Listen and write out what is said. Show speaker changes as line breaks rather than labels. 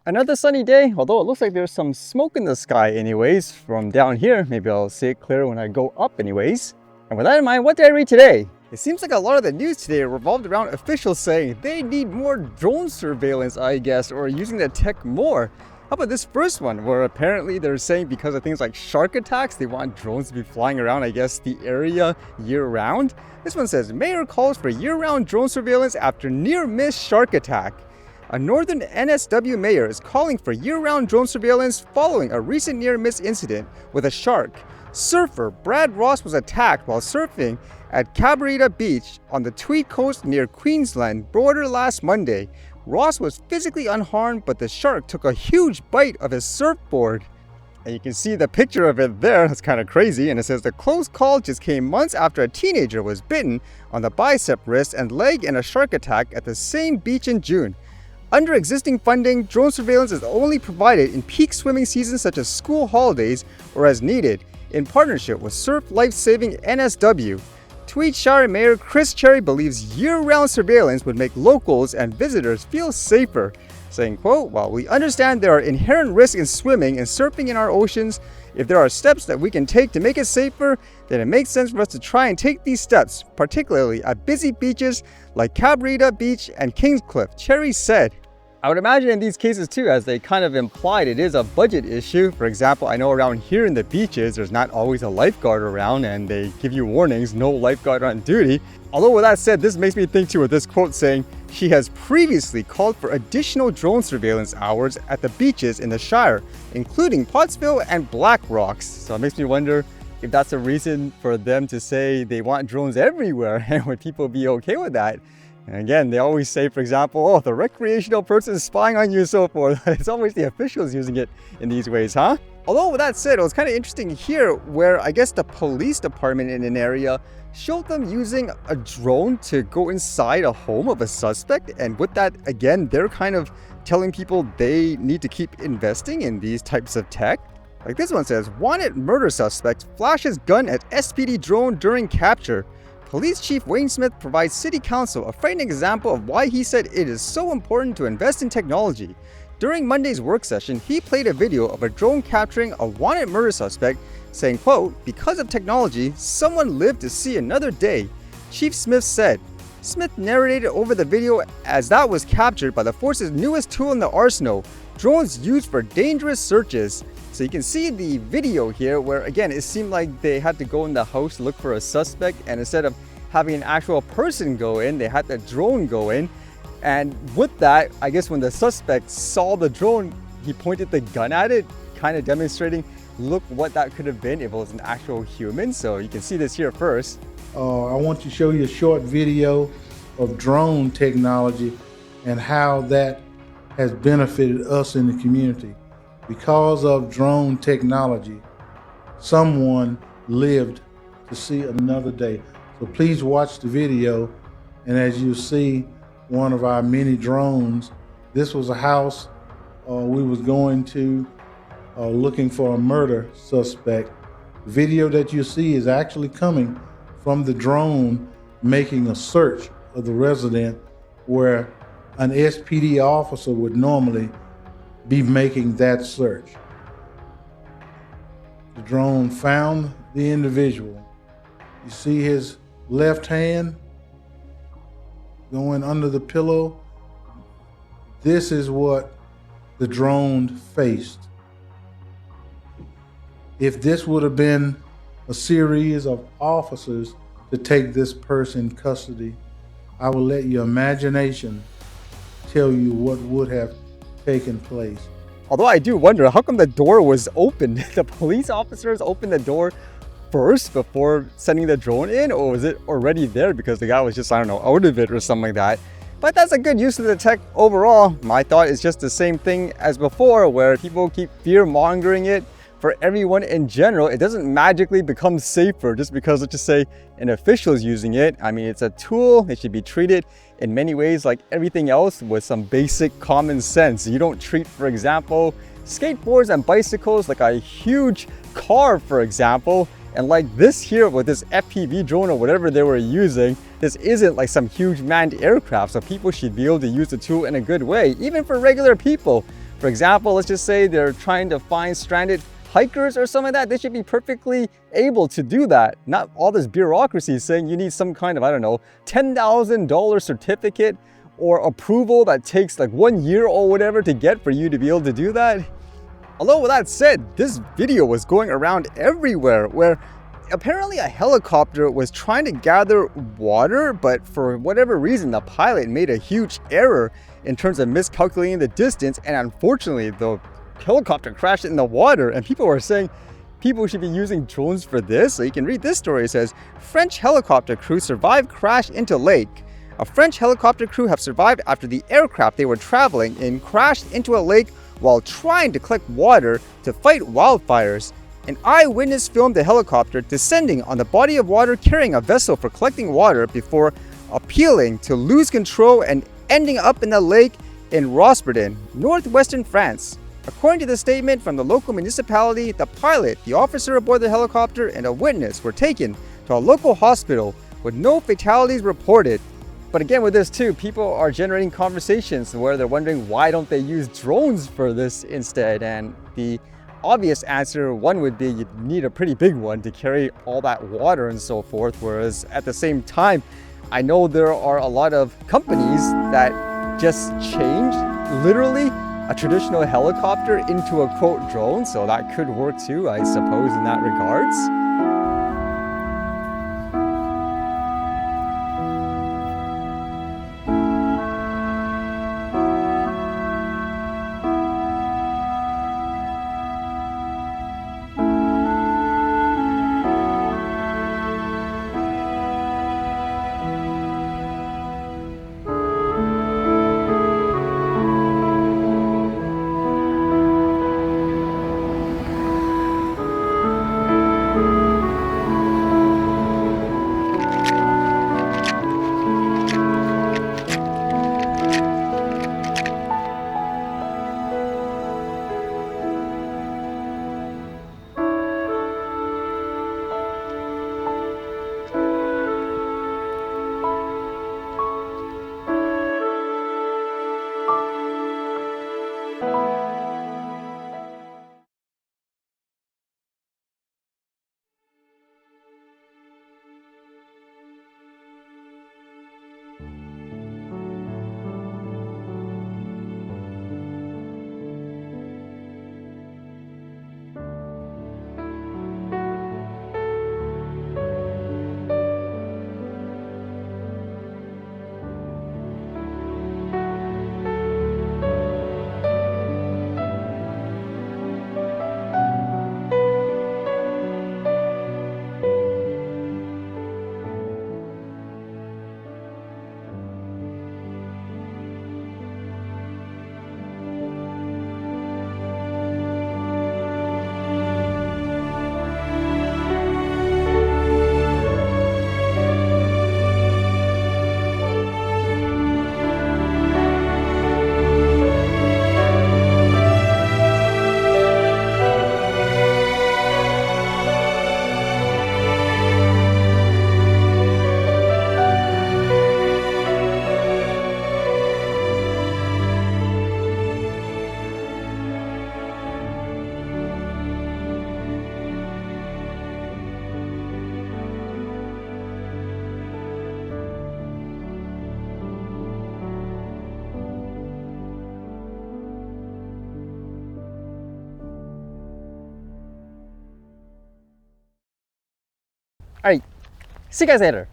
Another sunny day, although it looks like there's some smoke in the sky anyways from down here. Maybe I'll see it clearer when I go up anyways. And with that in mind, what did I read today? It seems like a lot of the news today revolved around officials saying they need more drone surveillance, I guess, or using the tech more. How about this first one, where apparently they're saying because of things like shark attacks, they want drones to be flying around, I guess, the area year-round? This one says, Mayor calls for year-round drone surveillance after near-miss shark attack. A northern NSW mayor is calling for year-round drone surveillance following a recent near-miss incident with a shark. Surfer Brad Ross was attacked while surfing at Cabarita Beach on the Tweed Coast near Queensland border last Monday. Ross was physically unharmed, but the shark took a huge bite of his surfboard. And you can see the picture of it there. That's kind of crazy. And it says the close call just came months after a teenager was bitten on the bicep, wrist, and leg in a shark attack at the same beach in June. Under existing funding, drone surveillance is only provided in peak swimming seasons such as school holidays or as needed, in partnership with Surf Life Saving NSW. Tweed Shire Mayor Chris Cherry believes year-round surveillance would make locals and visitors feel safer, saying, quote, while we understand there are inherent risks in swimming and surfing in our oceans, if there are steps that we can take to make it safer, then it makes sense for us to try and take these steps, particularly at busy beaches like Cabarita Beach and Kingscliff, Cherry said. I would imagine in these cases too, as they kind of implied, it is a budget issue. For example, I know around here in the beaches, there's not always a lifeguard around and they give you warnings, no lifeguard on duty. Although with that said, this makes me think too with this quote saying, she has previously called for additional drone surveillance hours at the beaches in the Shire, including Pottsville and Black Rocks. So it makes me wonder if that's a reason for them to say they want drones everywhere, and would people be okay with that? And again, they always say, for example, oh, the recreational person is spying on you and so forth. It's always the officials using it in these ways, huh? Although with that said, it was kind of interesting here where I guess the police department in an area showed them using a drone to go inside a home of a suspect. And with that, again, they're kind of telling people they need to keep investing in these types of tech. Like this one says, wanted murder suspect flashes gun at SPD drone during capture. Police Chief Wayne Smith provides City Council a frightening example of why he said it is so important to invest in technology. During Monday's work session, he played a video of a drone capturing a wanted murder suspect, saying, quote, because of technology, someone lived to see another day, Chief Smith said. Smith narrated over the video as that was captured by the force's newest tool in the arsenal, drones used for dangerous searches. So you can see the video here where, again, it seemed like they had to go in the house to look for a suspect, and instead of having an actual person go in, they had the drone go in. And with that, I guess when the suspect saw the drone, he pointed the gun at it, kind of demonstrating, look what that could have been if it was an actual human. So you can see this here first.
I want to show you a short video of drone technology and how that has benefited us in the community. Because of drone technology, someone lived to see another day. So please watch the video, and as you see one of our many drones, this was a house we was going to looking for a murder suspect. The video that you see is actually coming from the drone making a search of the resident where an SPD officer would normally be making that search. The drone found the individual. You see his left hand going under the pillow. This is what the drone faced. If this would have been a series of officers to take this person in custody, I will let your imagination tell you what would have taken place.
Although I do wonder, how come the door was open? The police officers opened the door first before sending the drone in, or was it already there because the guy was just, I don't know, out of it or something like that? But that's a good use of the tech overall. My thought is just the same thing as before, where people keep fear-mongering it for everyone in general. It doesn't magically become safer just because, let's just say, an official is using it. I mean, it's a tool. It should be treated in many ways like everything else with some basic common sense. You don't treat, for example, skateboards and bicycles like a huge car, for example. And like this here with this FPV drone or whatever they were using, this isn't like some huge manned aircraft. So people should be able to use the tool in a good way, even for regular people. For example, let's just say they're trying to find stranded hikers or something like that. They should be perfectly able to do that. Not all this bureaucracy saying you need some kind of, I don't know, $10,000 certificate or approval that takes like 1 year or whatever to get for you to be able to do that. Although with that said, this video was going around everywhere where apparently a helicopter was trying to gather water, but for whatever reason, the pilot made a huge error in terms of miscalculating the distance, and unfortunately, the helicopter crashed in the water, and people were saying people should be using drones for this. So you can read this story. It says, French helicopter crew survived crash into lake. A French helicopter crew have survived after the aircraft they were traveling in crashed into a lake while trying to collect water to fight wildfires. An eyewitness filmed the helicopter descending on the body of water carrying a vessel for collecting water before appealing to lose control and ending up in the lake in Rosperdin, northwestern France. According to the statement from the local municipality, the pilot, the officer aboard the helicopter, and a witness were taken to a local hospital with no fatalities reported. But again, with this too, people are generating conversations where they're wondering why don't they use drones for this instead? And the obvious answer, one would be you'd need a pretty big one to carry all that water and so forth, whereas at the same time, I know there are a lot of companies that just changed literally a traditional helicopter into a quote drone, so that could work too, I suppose, in that regards. All right, see you guys later.